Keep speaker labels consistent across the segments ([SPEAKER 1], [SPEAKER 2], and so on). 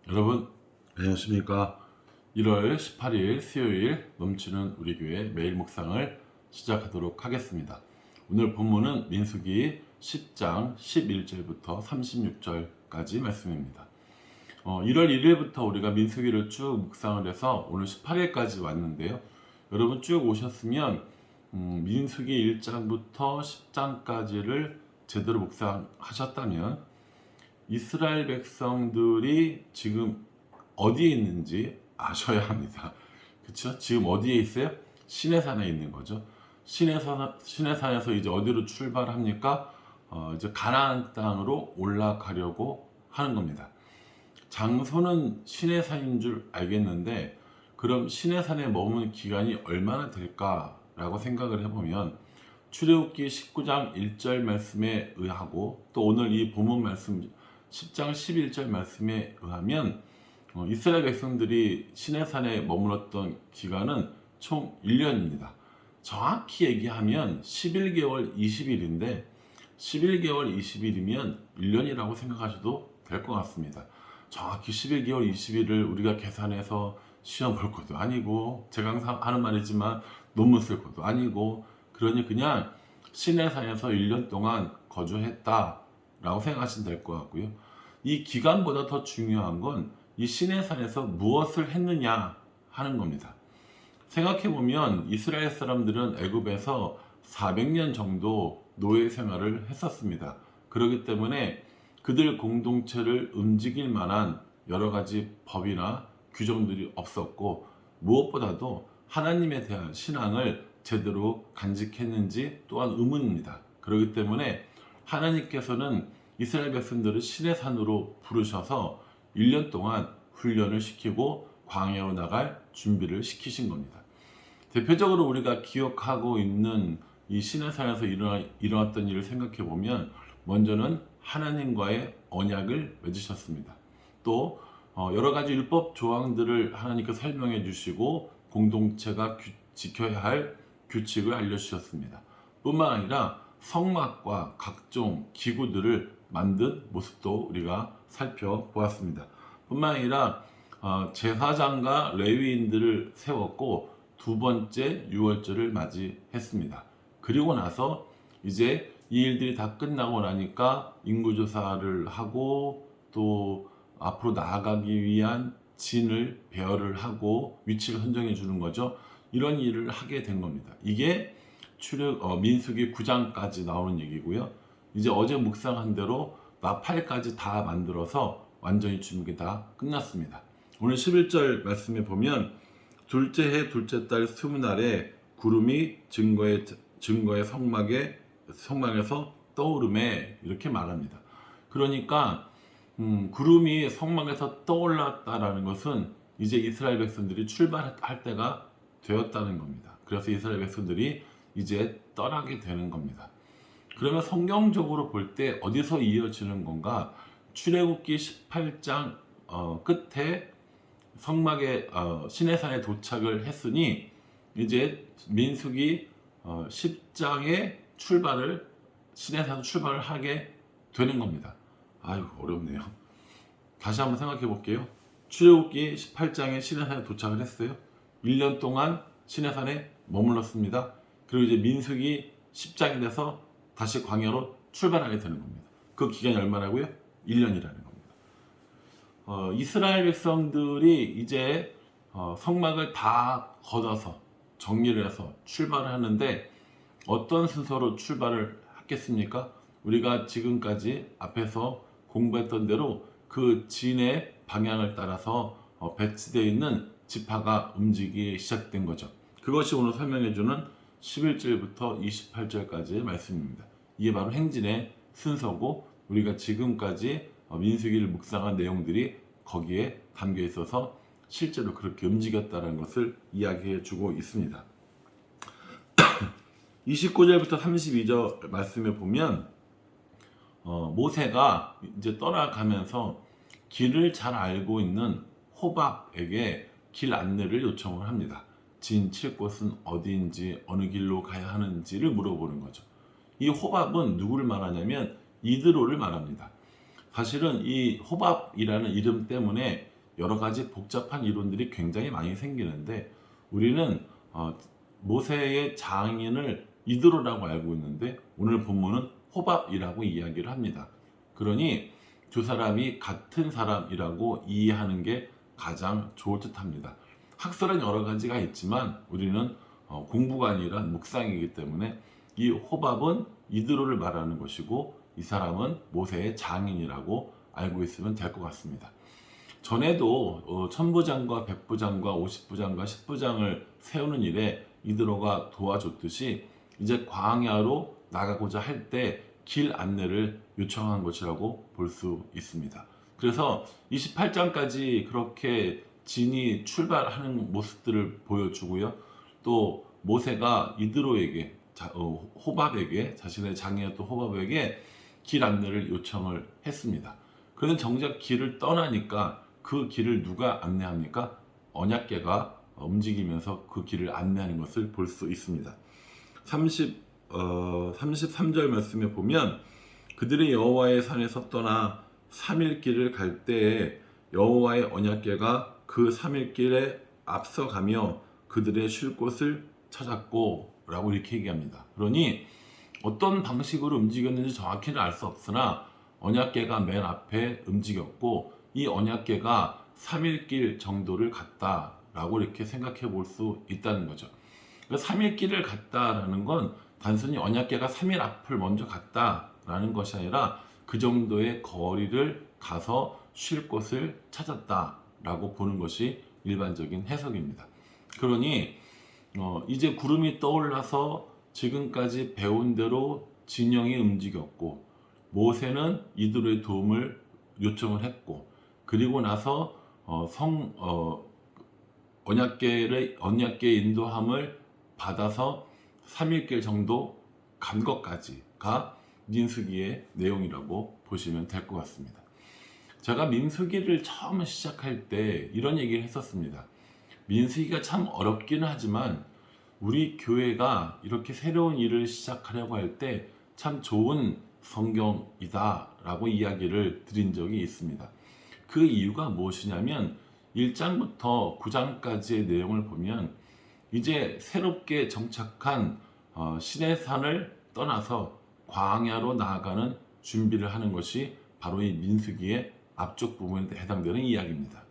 [SPEAKER 1] 여러분 안녕하십니까. 1월 18일 수요일 넘치는 우리 교회 매일 묵상을 시작하도록 하겠습니다. 오늘 본문은 민수기 10장 11절부터 36절까지 말씀입니다. 1월 1일부터 우리가 민수기를 쭉 묵상을 해서 오늘 18일까지 왔는데요. 여러분 쭉 오셨으면 민수기 1장부터 10장까지를 제대로 묵상하셨다면 이스라엘 백성들이 지금 어디에 있는지 아셔야 합니다. 그렇죠? 지금 어디에 있어요? 시내산에 있는 거죠. 시내산에서 이제 어디로 출발합니까? 이제 가나안 땅으로 올라가려고 하는 겁니다. 장소는 시내산인 줄 알겠는데 그럼 시내산에 머무는 기간이 얼마나 될까라고 생각을 해보면 출애굽기 19장 1절 말씀에 의하고 또 오늘 이 본문 말씀 10장 11절 말씀에 의하면 이스라엘 백성들이 시내산에 머물렀던 기간은 총 1년입니다. 정확히 얘기하면 11개월 20일인데 11개월 20일이면 1년이라고 생각하셔도 될 것 같습니다. 정확히 11개월 20일을 우리가 계산해서 시험 볼 것도 아니고 제가 항상 하는 말이지만 논문 쓸 것도 아니고 그러니 그냥 시내산에서 1년 동안 거주했다라고 생각하시면 될 것 같고요. 이 기간보다 더 중요한 건 이 시내산에서 무엇을 했느냐 하는 겁니다. 생각해보면 이스라엘 사람들은 애굽에서 400년 정도 노예 생활을 했었습니다. 그렇기 때문에 그들 공동체를 움직일 만한 여러 가지 법이나 규정들이 없었고 무엇보다도 하나님에 대한 신앙을 제대로 간직했는지 또한 의문입니다. 그렇기 때문에 하나님께서는 이스라엘 백성들을 시내산으로 부르셔서 1년 동안 훈련을 시키고 광야로 나갈 준비를 시키신 겁니다. 대표적으로 우리가 기억하고 있는 이 시내산에서 일어났던 일을 생각해 보면 먼저는 하나님과의 언약을 맺으셨습니다. 또 여러 가지 율법 조항들을 하나님께서 설명해 주시고 공동체가 지켜야 할 규칙을 알려주셨습니다. 뿐만 아니라 성막과 각종 기구들을 만든 모습도 우리가 살펴보았습니다. 뿐만 아니라 제사장과 레위인들을 세웠고 두 번째 유월절을 맞이했습니다. 그리고 나서 이제 이 일들이 다 끝나고 나니까 인구조사를 하고 또 앞으로 나아가기 위한 진을 배열을 하고 위치를 선정해 주는 거죠. 이런 일을 하게 된 겁니다. 이게 민수기 9장까지 나오는 얘기고요. 이제 어제 묵상한 대로 나팔까지 다 만들어서 완전히 준비가 다 끝났습니다. 오늘 11절 말씀에 보면 둘째 해 둘째 달 스무 날에 구름이 증거의 성막에서 떠오르매 이렇게 말합니다. 그러니까 구름이 성막에서 떠올랐다라는 것은 이제 이스라엘 백성들이 출발할 때가 되었다는 겁니다. 그래서 이스라엘 백성들이 이제 떠나게 되는 겁니다. 그러면 성경적으로 볼 때 어디서 이어지는 건가? 출애굽기 18장 끝에 성막에 시내산에 도착을 했으니 이제 민수기 10장에 시내산으로 출발을 하게 되는 겁니다. 아이고 어렵네요. 다시 한번 생각해 볼게요. 출애굽기 18장에 시내산에 도착을 했어요. 1년 동안 시내산에 머물렀습니다. 그리고 이제 민수기 10장이 돼서 다시 광야로 출발하게 되는 겁니다. 그 기간이 얼마라고요? 1년이라는 겁니다. 이스라엘 백성들이 이제 성막을 다 걷어서 정리를 해서 출발을 하는데 어떤 순서로 출발을 했겠습니까? 우리가 지금까지 앞에서 공부했던 대로 그 진의 방향을 따라서 배치되어 있는 지파가 움직이기 시작된 거죠. 그것이 오늘 설명해주는 11절부터 28절까지의 말씀입니다. 이게 바로 행진의 순서고 우리가 지금까지 민수기를 묵상한 내용들이 거기에 담겨 있어서 실제로 그렇게 움직였다는 것을 이야기해 주고 있습니다. 29절부터 32절 말씀에 보면 모세가 이제 떠나가면서 길을 잘 알고 있는 호밥에게 길 안내를 요청을 합니다. 진 칠 곳은 어디인지 어느 길로 가야 하는지를 물어보는 거죠. 이 호밥은 누구를 말하냐면 이드로를 말합니다. 사실은 이 호밥이라는 이름 때문에 여러 가지 복잡한 이론들이 굉장히 많이 생기는데 우리는 모세의 장인을 이드로라고 알고 있는데 오늘 본문은 호밥이라고 이야기를 합니다. 그러니 두 사람이 같은 사람이라고 이해하는 게 가장 좋을 듯합니다. 학설은 여러 가지가 있지만 우리는 공부가 아니라 묵상이기 때문에 이 호밥은 이드로를 말하는 것이고 이 사람은 모세의 장인이라고 알고 있으면 될 것 같습니다. 전에도 천부장과 백부장과 50부장과 10부장을 세우는 일에 이드로가 도와줬듯이 이제 광야로 나가고자 할 때 길 안내를 요청한 것이라고 볼 수 있습니다. 그래서 28장까지 그렇게 진이 출발하는 모습들을 보여주고요. 또 모세가 이드로에게 호밥에게 자신의 장이었던 호밥에게 길 안내를 요청을 했습니다. 그런데 정작 길을 떠나니까 그 길을 누가 안내합니까? 언약궤가 움직이면서 그 길을 안내하는 것을 볼 수 있습니다. 33절 말씀에 보면 그들이 여호와의 산에서 떠나 3일 길을 갈 때에 여호와의 언약궤가 그 3일 길에 앞서가며 그들의 쉴 곳을 찾았고 라고 이렇게 얘기합니다. 그러니 어떤 방식으로 움직였는지 정확히는 알 수 없으나 언약궤가 맨 앞에 움직였고 이 언약궤가 3일 길 정도를 갔다라고 이렇게 생각해 볼 수 있다는 거죠. 3일 길을 갔다라는 건 단순히 언약궤가 3일 앞을 먼저 갔다라는 것이 아니라 그 정도의 거리를 가서 쉴 곳을 찾았다라고 보는 것이 일반적인 해석입니다. 그러니 이제 구름이 떠올라서 지금까지 배운 대로 진영이 움직였고 모세는 이들의 도움을 요청을 했고 그리고 나서 언약궤의 인도함을 받아서 3일길 정도 간 것까지가 민수기의 내용이라고 보시면 될 것 같습니다. 제가 민수기를 처음 시작할 때 이런 얘기를 했었습니다. 민수기가 참 어렵기는 하지만 우리 교회가 이렇게 새로운 일을 시작하려고 할 때 참 좋은 성경이다 라고 이야기를 드린 적이 있습니다. 그 이유가 무엇이냐면 1장부터 9장까지의 내용을 보면 이제 새롭게 정착한 시내산을 떠나서 광야로 나아가는 준비를 하는 것이 바로 이 민수기의 앞쪽 부분에 해당되는 이야기입니다.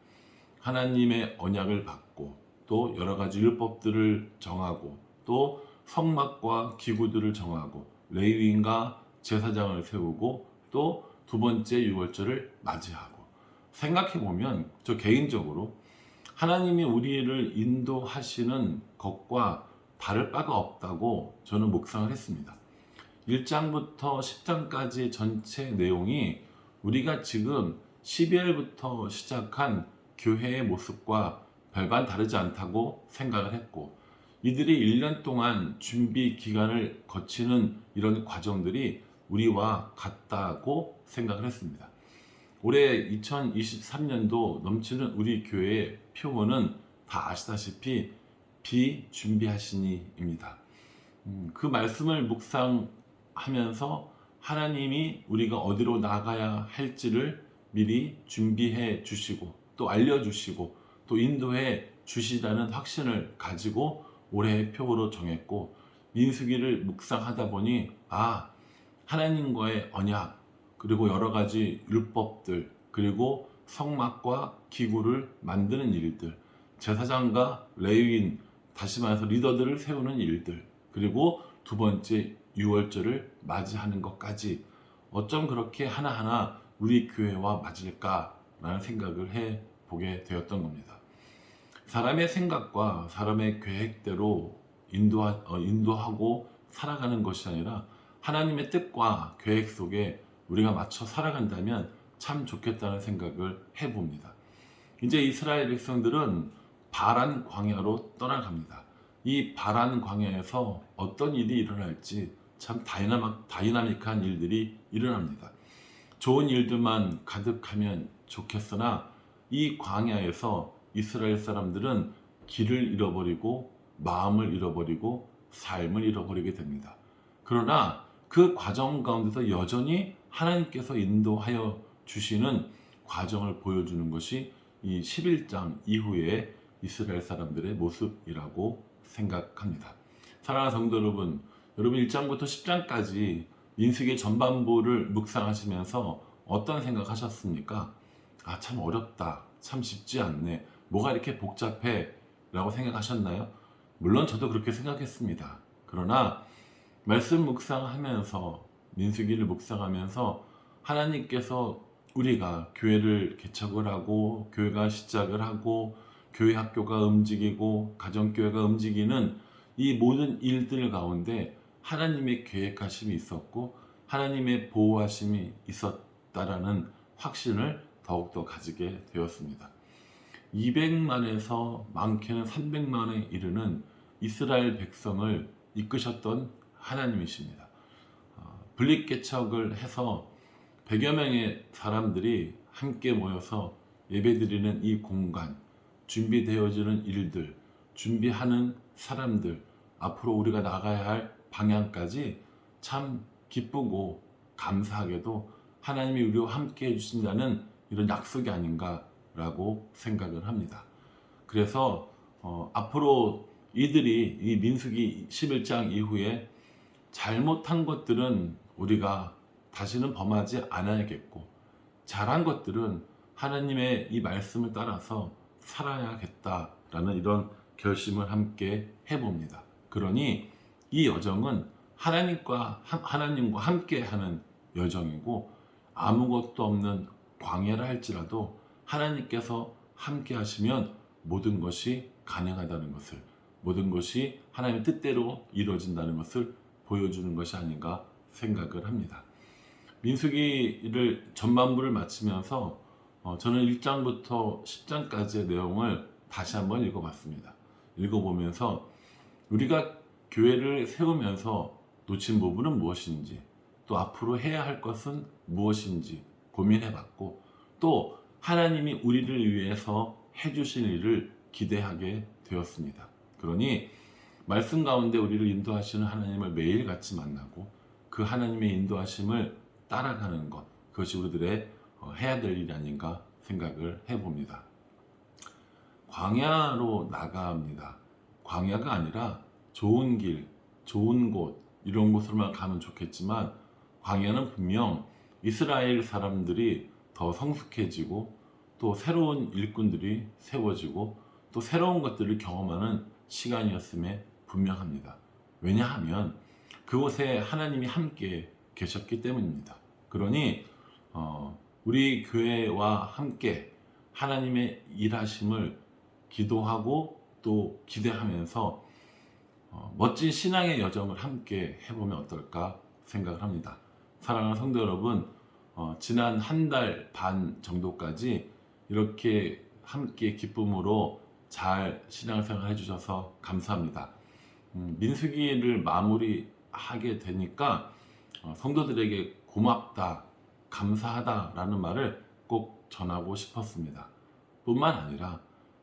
[SPEAKER 1] 하나님의 언약을 받고 또 여러 가지 율법들을 정하고 또 성막과 기구들을 정하고 레위인과 제사장을 세우고 또 두 번째 유월절을 맞이하고 생각해 보면 저 개인적으로 하나님이 우리를 인도하시는 것과 다를 바가 없다고 저는 묵상을 했습니다. 1장부터 10장까지 전체 내용이 우리가 지금 12월부터 시작한 교회의 모습과 별반 다르지 않다고 생각을 했고 이들이 1년 동안 준비 기간을 거치는 이런 과정들이 우리와 같다고 생각을 했습니다. 올해 2023년도 넘치는 우리 교회의 표어는 다 아시다시피 비준비하시니입니다. 그 말씀을 묵상하면서 하나님이 우리가 어디로 나가야 할지를 미리 준비해 주시고 또 알려주시고 또 인도해 주시다는 확신을 가지고 올해의 표어로 정했고 민수기를 묵상하다 보니 하나님과의 언약 그리고 여러 가지 율법들 그리고 성막과 기구를 만드는 일들 제사장과 레위인 다시 말해서 리더들을 세우는 일들 그리고 두 번째 유월절을 맞이하는 것까지 어쩜 그렇게 하나하나 우리 교회와 맞을까라는 생각을 해보게 되었던 겁니다. 사람의 생각과 사람의 계획대로 인도하고 살아가는 것이 아니라 하나님의 뜻과 계획 속에 우리가 맞춰 살아간다면 참 좋겠다는 생각을 해봅니다. 이제 이스라엘 백성들은 바란 광야로 떠나갑니다. 이 바란 광야에서 어떤 일이 일어날지 참 다이나믹한 일들이 일어납니다. 좋은 일들만 가득하면 좋겠으나 이 광야에서 이스라엘 사람들은 길을 잃어버리고 마음을 잃어버리고 삶을 잃어버리게 됩니다. 그러나 그 과정 가운데서 여전히 하나님께서 인도하여 주시는 과정을 보여주는 것이 이 11장 이후에 이스라엘 사람들의 모습이라고 생각합니다. 사랑하는 성도 여러분, 여러분 1장부터 10장까지 민수기의 전반부를 묵상하시면서 어떤 생각하셨습니까? 아, 참 어렵다. 참 쉽지 않네. 뭐가 이렇게 복잡해? 라고 생각하셨나요? 물론 저도 그렇게 생각했습니다. 그러나 말씀 묵상하면서 민수기를 묵상하면서 하나님께서 우리가 교회를 개척을 하고 교회가 시작을 하고 교회 학교가 움직이고 가정교회가 움직이는 이 모든 일들 가운데 하나님의 계획하심이 있었고 하나님의 보호하심이 있었다라는 확신을 더욱더 가지게 되었습니다. 200만에서 많게는 300만에 이르는 이스라엘 백성을 이끄셨던 하나님이십니다. 분립개척을 해서 100여 명의 사람들이 함께 모여서 예배드리는 이 공간, 준비되어지는 일들, 준비하는 사람들, 앞으로 우리가 나가야 할 방향까지 참 기쁘고 감사하게도 하나님이 우리와 함께 해주신다는 이런 약속이 아닌가라고 생각을 합니다. 그래서 앞으로 이들이 이 민수기 11장 이후에 잘못한 것들은 우리가 다시는 범하지 않아야겠고 잘한 것들은 하나님의 이 말씀을 따라서 살아야겠다라는 이런 결심을 함께 해봅니다. 그러니 이 여정은 하나님과 함께 하는 여정이고 아무것도 없는 광야라 할지라도 하나님께서 함께 하시면 모든 것이 가능하다는 것을, 모든 것이 하나님의 뜻대로 이루어진다는 것을 보여주는 것이 아닌가 생각을 합니다. 민수기를 전반부를 마치면서 저는 1장부터 10장까지의 내용을 다시 한번 읽어봤습니다. 읽어보면서 우리가 교회를 세우면서 놓친 부분은 무엇인지, 또 앞으로 해야 할 것은 무엇인지 고민해봤고, 또 하나님이 우리를 위해서 해주실 일을 기대하게 되었습니다. 그러니 말씀 가운데 우리를 인도하시는 하나님을 매일같이 만나고 그 하나님의 인도하심을 따라가는 것, 그것이 우리들의 해야 될 일이 아닌가 생각을 해봅니다. 광야로 나갑니다. 광야가 아니라 좋은 길, 좋은 곳, 이런 곳으로만 가면 좋겠지만 광야는 분명 이스라엘 사람들이 더 성숙해지고 또 새로운 일꾼들이 세워지고 또 새로운 것들을 경험하는 시간이었음에 분명합니다. 왜냐하면 그곳에 하나님이 함께 계셨기 때문입니다. 그러니 우리 교회와 함께 하나님의 일하심을 기도하고 또 기대하면서 멋진 신앙의 여정을 함께 해보면 어떨까 생각을 합니다. 사랑하는 성도 여러분, 지난 한 달 반 정도까지 이렇게 함께 기쁨으로 잘 신앙생활 해주셔서 감사합니다. 민수기를 마무리하게 되니까 성도들에게 고맙다, 감사하다라는 말을 꼭 전하고 싶었습니다. 뿐만 아니라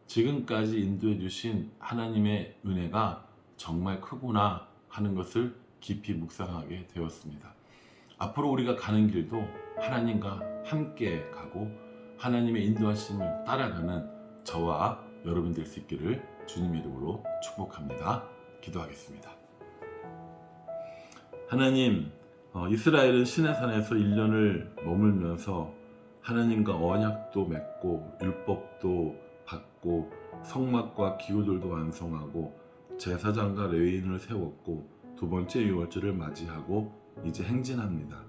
[SPEAKER 1] 지금까지 인도해 주신 하나님의 은혜가 정말 크구나 하는 것을 깊이 묵상하게 되었습니다. 앞으로 우리가 가는 길도 하나님과 함께 가고 하나님의 인도하심을 따라가는 저와 여러분 될 수 있기를 주님의 이름으로 축복합니다. 기도하겠습니다. 하나님, 이스라엘은 시내산에서 1년을 머물면서 하나님과 언약도 맺고 율법도 받고 성막과 기구들도 완성하고 제사장과 레위인을 세웠고 두 번째 유월절을 맞이하고 이제 행진합니다.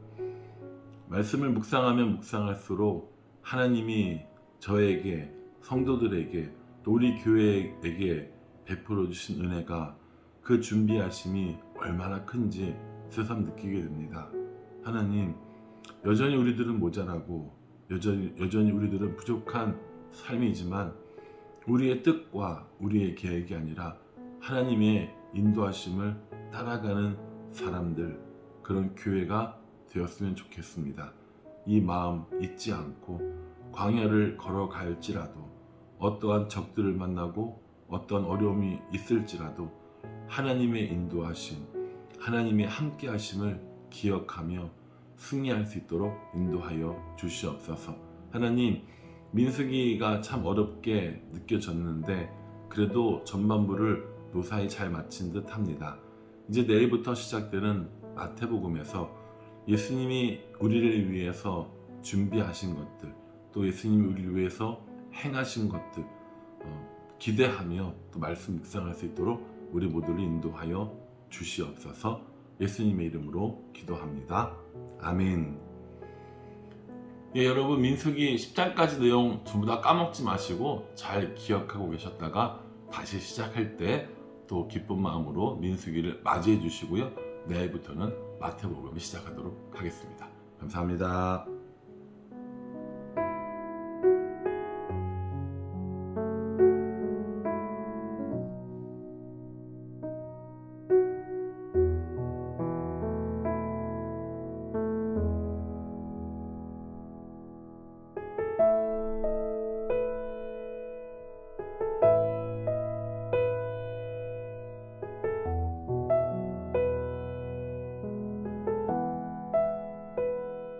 [SPEAKER 1] 말씀을 묵상하면 묵상할수록 하나님이 저에게, 성도들에게, 또 우리 교회에게 베풀어 주신 은혜가, 그 준비하심이 얼마나 큰지 새삼 느끼게 됩니다. 하나님, 여전히 우리들은 모자라고 여전히 우리들은 부족한 삶이지만 우리의 뜻과 우리의 계획이 아니라 하나님의 인도하심을 따라가는 사람들, 그런 교회가 되었으면 좋겠습니다. 이 마음 잊지 않고 광야를 걸어갈지라도 어떠한 적들을 만나고 어떠한 어려움이 있을지라도 하나님의 인도하심, 하나님의 함께하심을 기억하며 승리할 수 있도록 인도하여 주시옵소서. 하나님, 민수기가 참 어렵게 느껴졌는데 그래도 전반부를 무사히 잘 마친 듯 합니다. 이제 내일부터 시작되는 마태복음에서 예수님이 우리를 위해서 준비하신 것들, 또 예수님이 우리를 위해서 행하신 것들 기대하며 또 말씀 묵상할 수 있도록 우리 모두를 인도하여 주시옵소서. 예수님의 이름으로 기도합니다. 아멘. 예, 여러분 민수기 10장까지 내용 전부 다 까먹지 마시고 잘 기억하고 계셨다가 다시 시작할 때 또 기쁜 마음으로 민수기를 맞이해 주시고요. 내일부터는 마태복음을 시작하도록 하겠습니다. 감사합니다.